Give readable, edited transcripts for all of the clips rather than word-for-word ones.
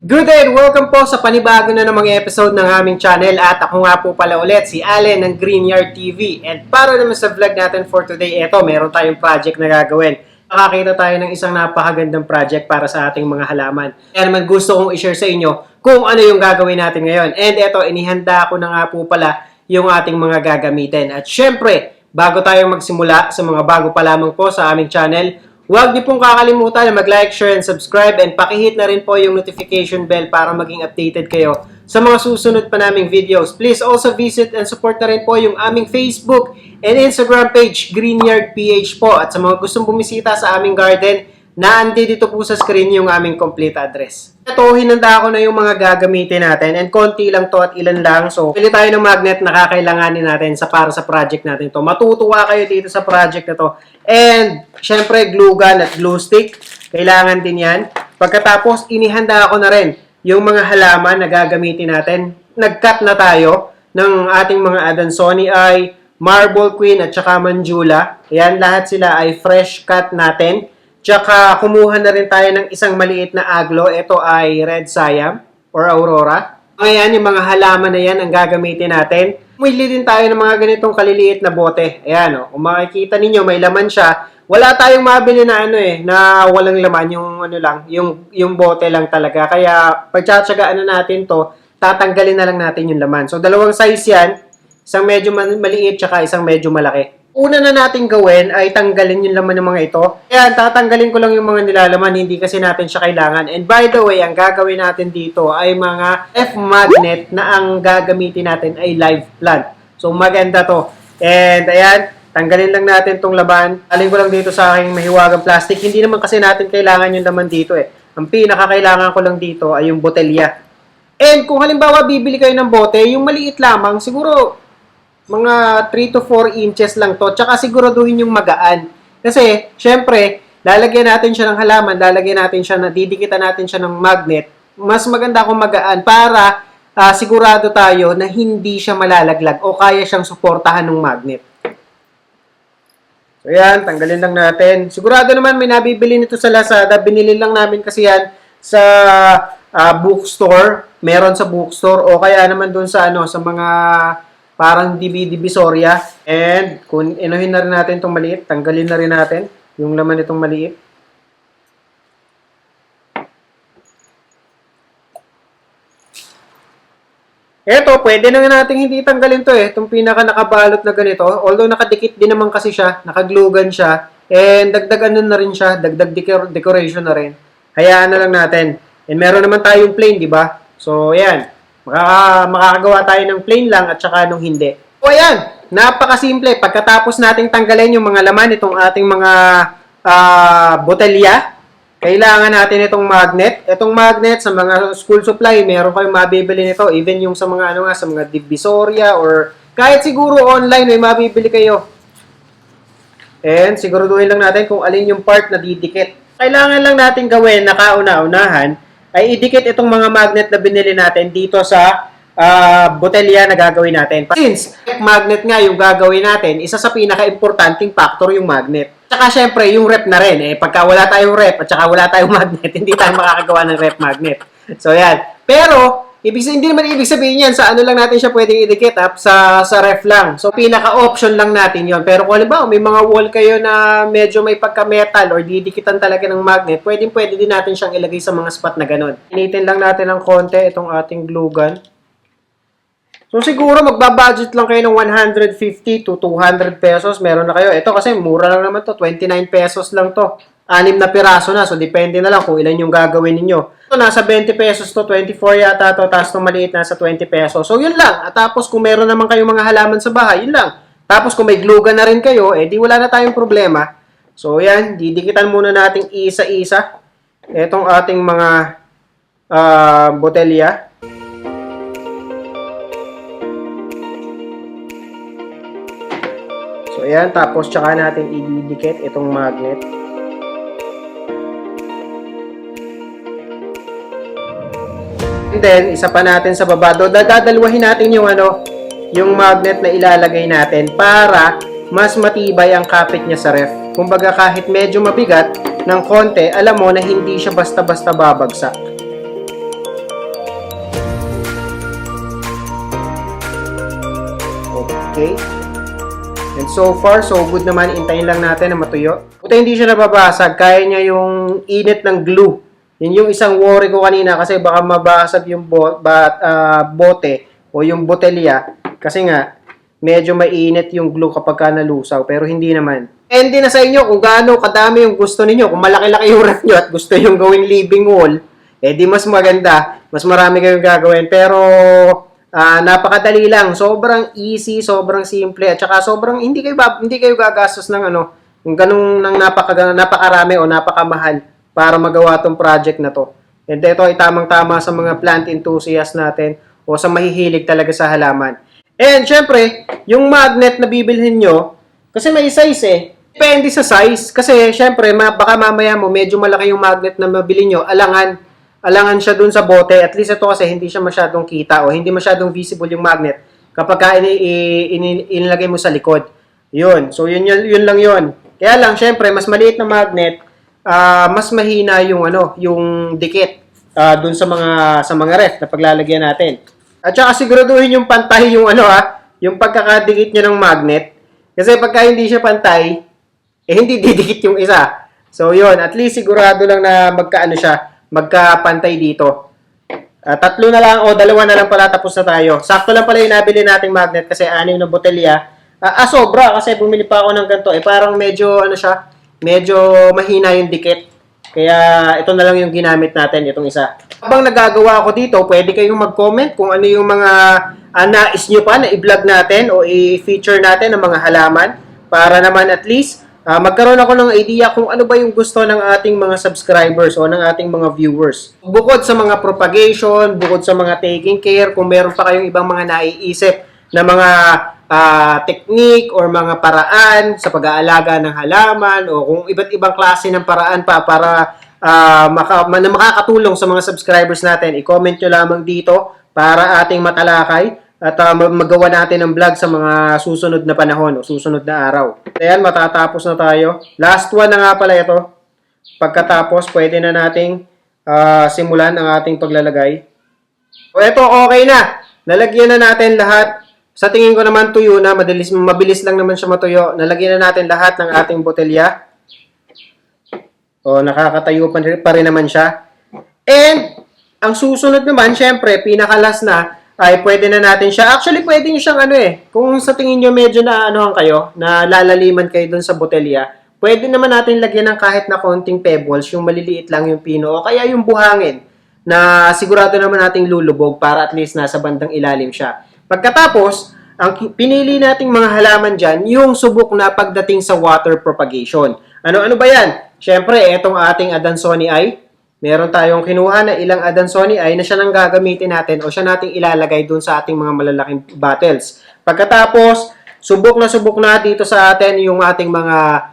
Good day and welcome po sa panibago na ng mga episode ng aming channel at ako nga po pala ulit si Allen ng Greenyard TV. And para naman sa vlog natin for today, meron tayong project na gagawin. Makakita tayo ng isang napakagandang project para sa ating mga halaman. Kaya naman gusto kong i-share sa inyo kung ano yung gagawin natin ngayon. And inihanda ko na nga po pala yung ating mga gagamitin. At syempre, bago tayo magsimula sa mga bago pa lamang po sa aming channel, huwag niyo pong kakalimutan na mag-like, share, and subscribe and pakihit na rin po yung notification bell para maging updated kayo sa mga susunod pa naming videos. Please also visit and support na rin po yung aming Facebook and Instagram page, Greenyard PH po. At sa mga gustong bumisita sa aming garden, naandi dito po sa screen yung aming complete address. Ito, hinanda ko na yung mga gagamitin natin and konti lang to at ilan lang. So, pili tayo ng magnet na kakailanganin natin para sa project natin to. Matutuwa kayo dito sa project na to. And, syempre, glue gun at glue stick. Kailangan din yan. Pagkatapos, inihanda ko na rin yung mga halaman na gagamitin natin. Nag-cut na tayo ng ating mga Adansonii, Marble Queen at saka Manjula. Ayan, lahat sila ay fresh cut natin. Tsaka kumuha na rin tayo ng isang maliit na aglo. Ito ay Red Siam or Aurora. Ayan, yung mga halaman na yan ang gagamitin natin. Pumili din tayo ng mga ganitong kaliliit na bote. Ayan, kung makikita ninyo, may laman siya. Wala tayong mabili na na walang laman, yung bote lang talaga. Kaya pagtsatsagaan na natin to, tatanggalin na lang natin yung laman. So, dalawang size yan. Isang medyo maliit, tsaka isang medyo malaki. Una na natin gawin ay tanggalin yung laman ng mga ito. Ayan, tatanggalin ko lang yung mga nilalaman, hindi kasi natin siya kailangan. And by the way, ang gagawin natin dito ay mga F-magnet na ang gagamitin natin ay live plant. So, maganda to. And ayan, tanggalin lang natin tong laman. Alin ko lang dito sa aking mahiwagang plastic. Hindi naman kasi natin kailangan yung laman dito Ang pinakakailangan ko lang dito ay yung botelya. And kung halimbawa bibili kayo ng bote, yung maliit lamang, siguro mga 3 to 4 inches lang to. Tsaka siguraduhin yung magaan. Kasi, syempre, lalagyan natin siya ng halaman, didikitan natin siya ng magnet. Mas maganda kung magaan para sigurado tayo na hindi siya malalaglag o kaya siyang suportahan ng magnet. So, yan. Tanggalin lang natin. Sigurado naman may nabibili nito sa Lazada. Binili lang namin kasi yan sa bookstore. Meron sa bookstore o kaya naman dun sa sa mga parang DVD Visoria. And kung inuhin na rin natin itong maliit, tanggalin na rin natin yung laman itong maliit. Eto, pwede na natin hindi tanggalin to itong pinaka nakabalot na ganito. Although nakadikit din naman kasi siya, nakaglugan siya. And dagdag na rin siya, dagdag decoration na rin. Hayaan na lang natin. And meron naman tayong plain, di ba? So, ayan. Makakagawa tayo ng plain lang at saka nung hindi. O ayan, napakasimple. Pagkatapos nating tanggalin yung mga laman itong ating mga botelya, kailangan natin itong magnet. Itong magnet sa mga school supply, meron kayong mabibili nito. Even yung sa mga sa mga Divisoria or kahit siguro online may mabibili kayo. And siguraduhin lang natin kung alin yung part na didikit. Kailangan lang natin gawin na kauna-unahan ay idikit itong mga magnet na binili natin dito sa botelya na gagawin natin. Since magnet nga yung gagawin natin, isa sa pinaka-importanting factor yung magnet. Tsaka syempre, yung rep na rin. Pagka wala tayong rep at saka wala tayong magnet, hindi tayo makakagawa ng rep magnet. So, yan. Pero, hindi naman ibig sabihin yan, sa lang natin siya pwedeng idikit sa ref lang. So, pinaka-option lang natin yon. Pero kung halimbawa, may mga wall kayo na medyo may pagka-metal or didikitan talaga ng magnet, pwede din natin siyang ilagay sa mga spot na ganun. Initin lang natin ng konti itong ating glue gun. So, siguro magbabudget lang kayo ng 150 to 200 pesos. Meron na kayo. Ito kasi mura lang naman to. 29 pesos lang to. 6 na piraso na. So, depende na lang kung ilan yung gagawin ninyo. Ito, nasa 20 pesos to. 24 yata to. Tapos itong maliit, nasa 20 pesos. So, yun lang. At tapos, kung meron naman kayong mga halaman sa bahay, yun lang. Tapos, kung may glue gun na rin kayo, di wala na tayong problema. So, yan. Didikitan muna nating isa-isa. Itong ating mga botelya. So, ayan. Tapos, tsaka natin ididikit itong magnet. And then, isa pa natin sa baba. Dadalwahin natin yung magnet na ilalagay natin para mas matibay ang kapit niya sa ref. Kumbaga, kahit medyo mabigat ng konti, alam mo na hindi siya basta-basta babagsak. Okay. And so far, so good naman. Intayin lang natin na matuyo. Buti hindi siya nababasag. Kaya niya yung init ng glue. Yun yung isang worry ko kanina kasi baka mabasag yung bote o yung botelya. Kasi nga, medyo mainit yung glue kapag ka nalusaw. Pero hindi naman. And din na sa inyo kung gaano kadami yung gusto ninyo. Kung malaki-laki yung ref nyo at gusto yung gawing living wall, eh di mas maganda. Mas marami kayong gagawin. Pero napakadali lang. Sobrang easy, sobrang simple. At saka sobrang hindi kayo gagastos ng yung ganung ng napakarami o napakamahal para magawa tong project na to. And ito ay tamang-tama sa mga plant enthusiast natin o sa mahihilig talaga sa halaman. And syempre, yung magnet na bibilhin nyo, kasi may size eh. Depende sa size. Kasi syempre, baka mamaya mo medyo malaki yung magnet na mabili nyo. Alangan siya dun sa bote. At least ito kasi hindi siya masyadong kita o hindi masyadong visible yung magnet kapag inilagay mo sa likod. Yun. So, yun lang yun. Kaya lang, syempre, mas maliit na magnet, mas mahina yung yung dikit dun sa mga ref na paglalagyan natin. At saka siguraduhin yung pantay yung yung pagkakadikit niya ng magnet. Kasi pagka hindi siya pantay, hindi didikit yung isa. So, yun. At least sigurado lang na magkapantay dito. Tatlo na lang o dalawa na lang pala tapos na tayo. Sakto lang pala yung nabili nating magnet kasi 6 na botelya. Sobra kasi bumili pa ako ng ganito. Parang medyo medyo mahina yung dikit. Kaya ito na lang yung ginamit natin, itong isa. Habang nagagawa ako dito, pwede kayong mag-comment kung ano yung mga nais nyo pa na i-vlog natin o i-feature natin ng mga halaman para naman at least magkaroon ako ng idea kung ano ba yung gusto ng ating mga subscribers o ng ating mga viewers. Bukod sa mga propagation, bukod sa mga taking care, kung meron pa kayong ibang mga naiisip na mga technique or mga paraan sa pag-aalaga ng halaman o kung iba't ibang klase ng paraan pa para makakatulong sa mga subscribers natin, i-comment nyo lamang dito para ating matalakay at magawa natin ng vlog sa mga susunod na panahon o susunod na araw. Ayan, matatapos na tayo. Last one na nga pala ito. Pagkatapos, pwede na nating simulan ang ating paglalagay. O ito, okay na. Nalagyan na natin lahat. Sa tingin ko naman tuyo na, mabilis lang naman siya matuyo. Nalagyan na natin lahat ng ating botelya. O, nakakatayo pa rin naman siya. And, ang susunod naman, syempre, pinakalas na, ay pwede na natin siya. Actually, pwede nyo siyang kung sa tingin nyo medyo na kayo, na lalaliman kayo dun sa botelya, pwede naman natin lagyan ng kahit na konting pebbles, yung maliliit lang yung pino, o kaya yung buhangin, na sigurado naman nating lulubog para at least nasa bandang ilalim siya. Pagkatapos, ang pinili nating mga halaman dyan, yung subok na pagdating sa water propagation. Ano ba yan? Siyempre, etong ating Adansonii ay, meron tayong kinuha na ilang Adansonii ay na siya nang gagamitin natin o siya nating ilalagay dun sa ating mga malalaking bottles. Pagkatapos, subok na dito sa atin yung ating mga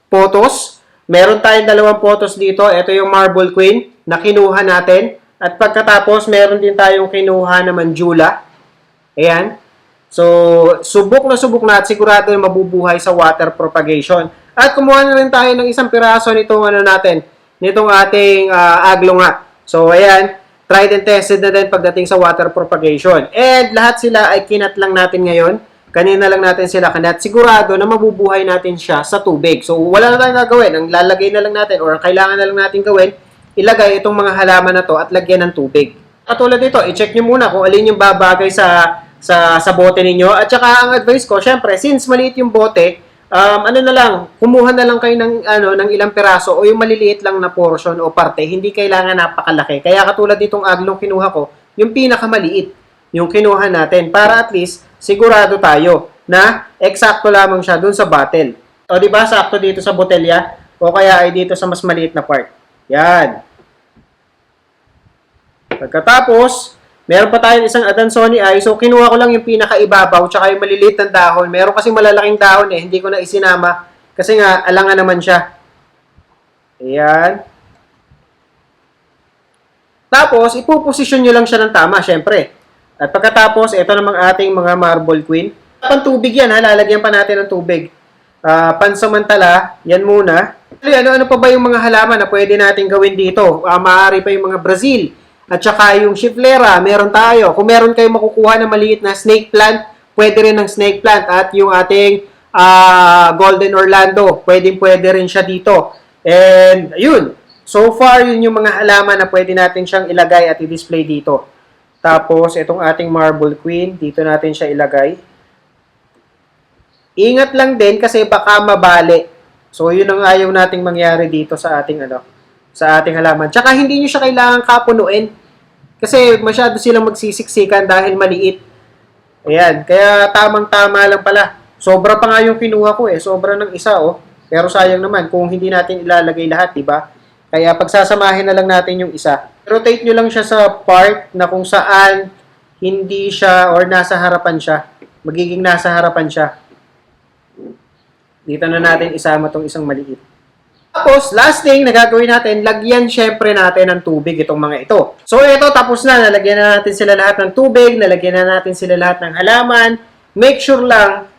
photos. Meron tayong 2 photos dito. Ito yung Marble Queen na kinuha natin. At pagkatapos, meron din tayong kinuha na Manjula. Ayan. So, subok na at sigurado na mabubuhay sa water propagation. At kumuha na rin tayo ng isang piraso nitong nitong ating aglonga. So, ayan, tried and tested na din pagdating sa water propagation. And lahat sila ay kinat lang natin ngayon. Kanina lang natin sila kinat. Sigurado na mabubuhay natin siya sa tubig. So, wala na tayong gagawin. Ang lalagay na lang natin or kailangan na lang natin gawin, ilagay itong mga halaman na to at lagyan ng tubig. Katulad nito, i-check nyo muna kung alin yung babagay sa bote ninyo. At saka ang advice ko, syempre, since maliit yung bote, kumuha na lang kayo ng ilang piraso o yung maliliit lang na portion o parte, hindi kailangan napakalaki. Kaya katulad nitong aglong kinuha ko, yung pinakamaliit, yung kinuha natin para at least sigurado tayo na eksakto lamang siya dun sa bottle. O diba, sakto dito sa botelya o kaya ay dito sa mas maliit na part. Yan. Pagkatapos, meron pa tayong isang Adansonii ay. So, kinuha ko lang yung pinakaibabaw tsaka yung maliliit na dahon. Meron kasi malalaking dahon hindi ko na isinama kasi nga, alangan naman siya. Ayan. Tapos, ipuposisyon nyo lang siya ng tama, syempre. At pagkatapos, ito namang ating mga Marble Queen. Pantubig yan, lalagyan pa natin ng tubig. Pansamantala, yan muna. Ano pa ba yung mga halaman na pwede natin gawin dito? Maaari pa yung mga Brazil. At saka yung Chiflera, meron tayo. Kung meron kayong makukuha na maliit na snake plant, pwede rin ng snake plant at yung ating Golden Orlando, pwede rin siya dito. And ayun, so far yun yung mga halaman na pwede natin siyang ilagay at i-display dito. Tapos itong ating Marble Queen, dito natin siya ilagay. Ingat lang din kasi baka mabali. So yun ang ayaw nating mangyari dito sa ating sa ating halaman. Tsaka hindi niyo siya kailangan kapunuin kasi masyado silang magsisiksikan dahil maliit. Ayan, kaya tamang-tama lang pala. Sobra pa nga yung kinuha ko sobra ng isa Pero sayang naman kung hindi natin ilalagay lahat, 'di ba? Kaya pagsasamahin na lang natin yung isa. Rotate nyo lang siya sa part na kung saan hindi siya or nasa harapan siya. Magiging nasa harapan siya. Dito na natin isama tong isang maliit. Tapos, last thing na gagawin natin, lagyan syempre natin ng tubig itong mga ito. So, ito tapos na. Nalagyan na natin sila lahat ng tubig. Nalagyan na natin sila lahat ng halaman. Make sure lang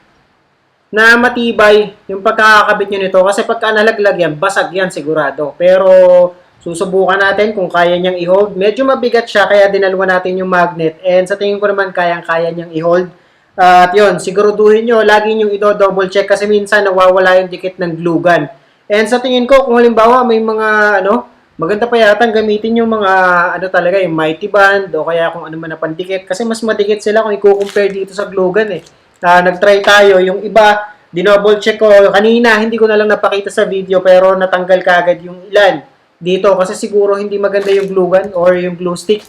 na matibay yung pagkakakabit nyo nito. Kasi pagka nalaglag yan, basag yan sigurado. Pero, susubukan natin kung kaya niyang i-hold. Medyo mabigat siya, kaya dinaluan natin yung magnet. And sa tingin ko naman, kayang-kaya niyang i-hold. At yun, siguraduhin nyo, lagi nyo i-double check kasi minsan nawawala yung dikit ng glue gun. And sa tingin ko, kung halimbawa may mga, maganda pa yata gamitin yung mga, talaga, yung mighty band o kaya kung ano man na pandikit. Kasi mas madikit sila kung i-compare dito sa glue gun nag-try tayo, yung iba, dinouble check ko kanina, hindi ko na lang napakita sa video pero natanggal kaagad yung ilan dito kasi siguro hindi maganda yung glue gun or yung glue stick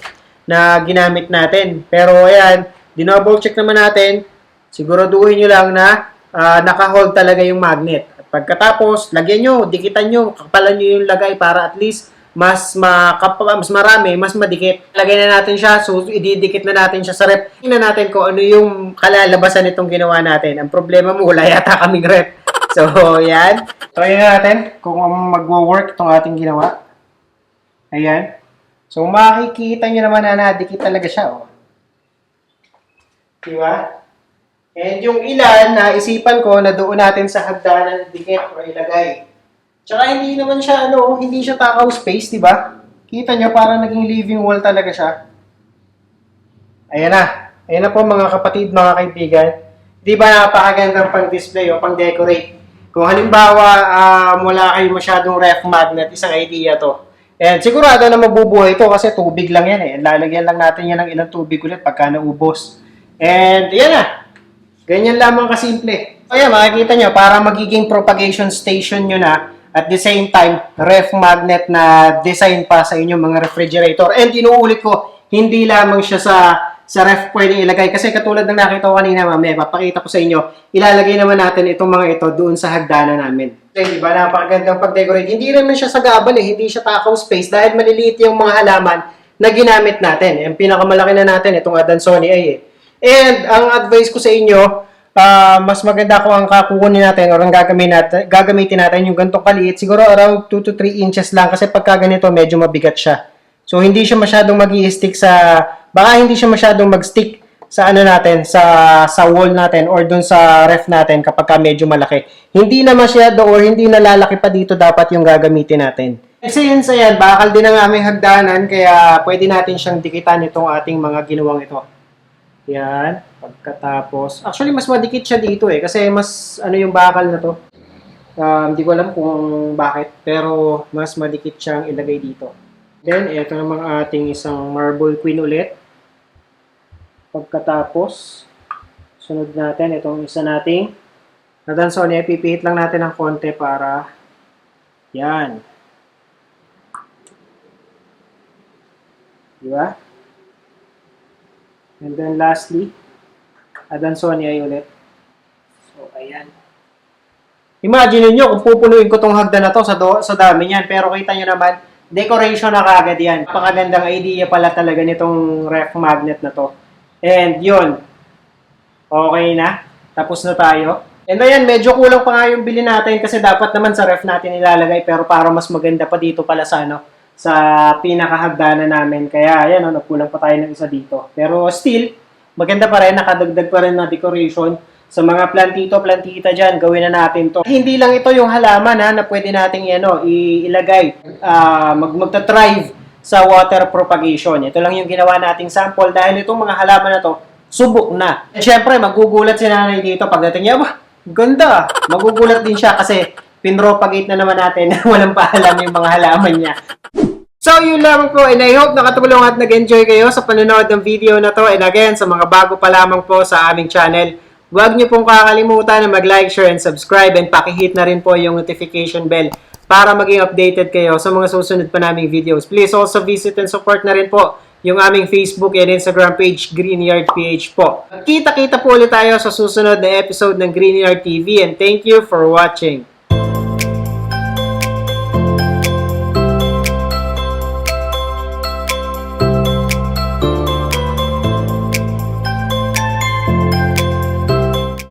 na ginamit natin. Pero ayan, dinouble check naman natin, siguraduhin nyo lang na naka-hold talaga yung magnet. At pagkatapos, lagyan nyo, dikitan nyo, kapalan nyo yung lagay para at least mas marami, mas madikit. Lagay na natin siya, so ididikit na natin siya sa rep. Tingnan natin kung ano yung kalalabasan nitong ginawa natin. Ang problema mo, wala yata kaming rep. So, yan. Try natin kung magwo-work itong ating ginawa. Ayan. So, makikita nyo naman na nadikit talaga siya. Diba? And yung ilan, naisipan ko na doon natin sa hagdanan dikit o ilagay. Tsaka hindi naman siya, hindi siya takaw space, di ba? Kita nyo, parang naging living wall talaga siya. Ayan na. Ayan na po mga kapatid, mga kaibigan. Di ba napakagandang pang-display o pang-decorate? Kung halimbawa, wala kayo masyadong ref magnet, isang idea to. And sigurado na mabubuhay ito kasi tubig lang yan Lalagyan lang natin yan ng ilang tubig ulit pagka naubos. And yan na. Ganyan lamang kasimple. So yan, makikita nyo, para magiging propagation station nyo na. At the same time, ref magnet na design pa sa inyong mga refrigerator. And inuulit ko, hindi lamang siya sa ref pwedeng ilagay. Kasi katulad ng nakita ko kanina, mamaya, papakita ko sa inyo, ilalagay naman natin itong mga ito doon sa hagdanan namin. Kasi diba, napakagandang pag-decorate. Hindi naman siya sagabal hindi siya takaw space dahil maliliit yung mga halaman na ginamit natin. Ang pinakamalaki na natin, itong Adansonii ay And ang advice ko sa inyo, mas maganda kung ang kukunin natin o ang gagamitin natin yung gantong kaliit, siguro around 2 to 3 inches lang kasi pagka ganito medyo mabigat siya. So hindi siya masyadong mag-i-stick baka hindi siya masyadong mag-stick sa natin, sa wall natin or dun sa ref natin kapag medyo malaki. Hindi na masyado or hindi na lalaki pa dito dapat yung gagamitin natin. Kasi yun sa yan, bakal din ang aming hagdanan kaya pwede natin siyang dikitan itong ating mga ginawang ito. Yan. Pagkatapos, actually mas madikit siya dito kasi mas yung bakal na to. Hindi ko alam kung bakit, pero mas madikit siyang ilagay dito. Then, ito namang ating isang Marble Queen ulit. Pagkatapos, sunod natin itong isa nating Adansonii, pipihit lang natin ng konti para yan. Diba? And then lastly, Adansonii ulit. So, ayan. Imagine niyo kung pupunuin ko tong hagdan na to sa dami niyan. Pero kita nyo naman, decoration na kagad yan. Napakagandang idea pala talaga nitong ref magnet na to. And yun. Okay na. Tapos na tayo. And ayan, medyo kulang pa nga yung bili natin kasi dapat naman sa ref natin ilalagay. Pero para mas maganda pa dito pala sa pinakahagdanan namin. Kaya ayan, nagkulang pa tayo ng isa dito. Pero still, maganda pa rin, nakadagdag pa rin na decoration. Sa mga plantita dyan, gawin na natin to. Hindi lang ito yung halaman na pwede nating ilagay, magta-thrive sa water propagation. Ito lang yung ginawa nating sample dahil itong mga halaman na to, subok na. At syempre, magugulat si nanay dito pagdating niya, "Wah, ganda." Magugulat din siya kasi pinropagate na naman natin na walang paalam yung mga halaman niya. So, yun lang po, and I hope nakatulong at nag-enjoy kayo sa panonood ng video na to. And again, sa mga bago pa lamang po sa aming channel, huwag niyo pong kakalimutan na mag-like, share, and subscribe, and pakihit na rin po yung notification bell para maging updated kayo sa mga susunod pa naming videos. Please also visit and support na rin po yung aming Facebook and Instagram page, Greenyard PH po. Kita-kita po ulit tayo sa susunod na episode ng Greenyard TV, and thank you for watching.